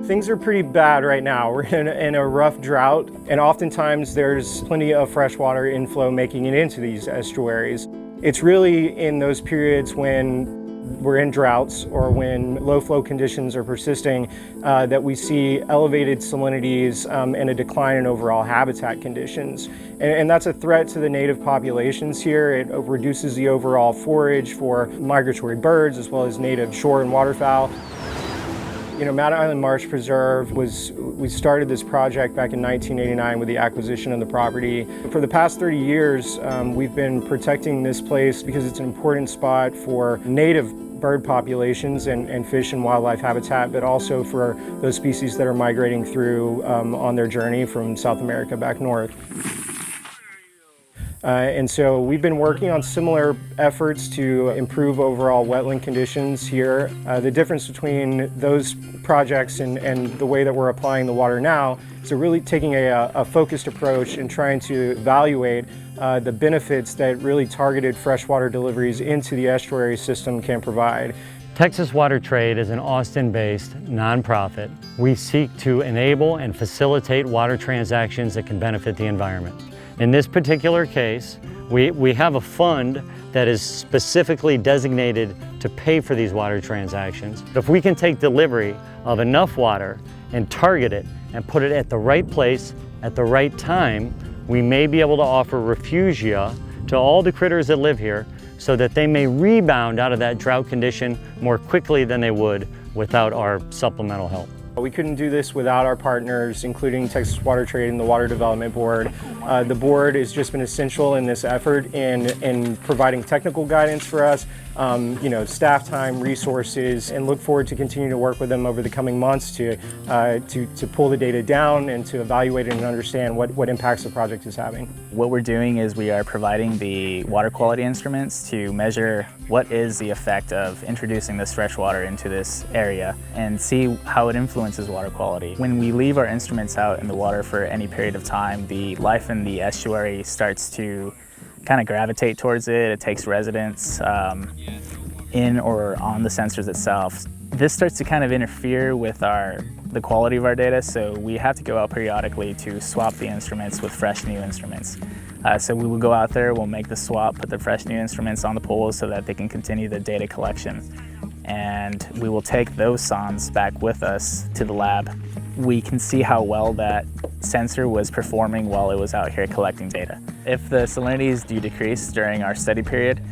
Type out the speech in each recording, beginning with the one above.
Things are pretty bad right now. We're in a rough drought, and oftentimes there's plenty of freshwater inflow making it into these estuaries. It's really in those periods when we're in droughts or when low flow conditions are persisting that we see elevated salinities and a decline in overall habitat conditions. And that's a threat to the native populations here. It reduces the overall forage for migratory birds as well as native shore and waterfowl. You know, Matt Island Marsh Preserve we started this project back in 1989 with the acquisition of the property. For the past 30 years, we've been protecting this place because it's an important spot for native bird populations and fish and wildlife habitat, but also for those species that are migrating through on their journey from South America back north. And so we've been working on similar efforts to improve overall wetland conditions here. The difference between those projects and the way that we're applying the water now is really taking a focused approach and trying to evaluate the benefits that really targeted freshwater deliveries into the estuary system can provide. Texas Water Trade is an Austin-based nonprofit. We seek to enable and facilitate water transactions that can benefit the environment. In this particular case, we have a fund that is specifically designated to pay for these water transactions. If we can take delivery of enough water and target it and put it at the right place at the right time, we may be able to offer refugia to all the critters that live here so that they may rebound out of that drought condition more quickly than they would without our supplemental help. We couldn't do this without our partners, including Texas Water Trade and the Water Development Board. The board has just been essential in this effort in providing technical guidance for us, staff time, resources, and look forward to continuing to work with them over the coming months to pull the data down and to evaluate it and understand what impacts the project is having. What we're doing is we are providing the water quality instruments to measure what is the effect of introducing this fresh water into this area and see how it influences water quality. When we leave our instruments out in the water for any period of time, the life in the estuary starts to kind of gravitate towards it. It takes residence in or on the sensors itself. This starts to kind of interfere with the quality of our data, so we have to go out periodically to swap the instruments with fresh new instruments. So we will go out there, we'll make the swap, put the fresh new instruments on the poles so that they can continue the data collection. And we will take those sondes back with us to the lab. We can see how well that sensor was performing while it was out here collecting data. If the salinities do decrease during our study period,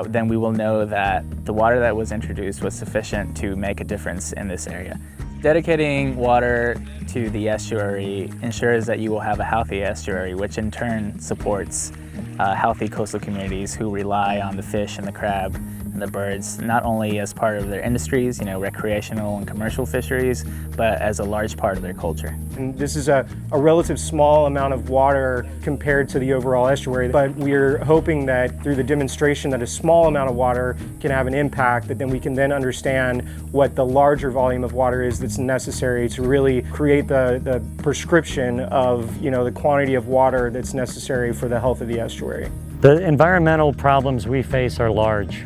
then we will know that the water that was introduced was sufficient to make a difference in this area. Dedicating water to the estuary ensures that you will have a healthy estuary, which in turn supports healthy coastal communities who rely on the fish and the crab and the birds, not only as part of their industries, recreational and commercial fisheries, but as a large part of their culture. And this is a relative small amount of water compared to the overall estuary, but we're hoping that through the demonstration that a small amount of water can have an impact, that then we can then understand what the larger volume of water is that's necessary to really create the prescription of the quantity of water that's necessary for the health of the estuary. The environmental problems we face are large.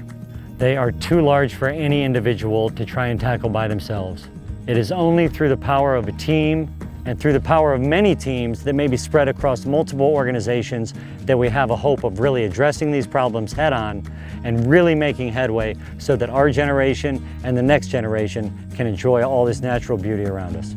They are too large for any individual to try and tackle by themselves. It is only through the power of a team and through the power of many teams that may be spread across multiple organizations that we have a hope of really addressing these problems head on and really making headway so that our generation and the next generation can enjoy all this natural beauty around us.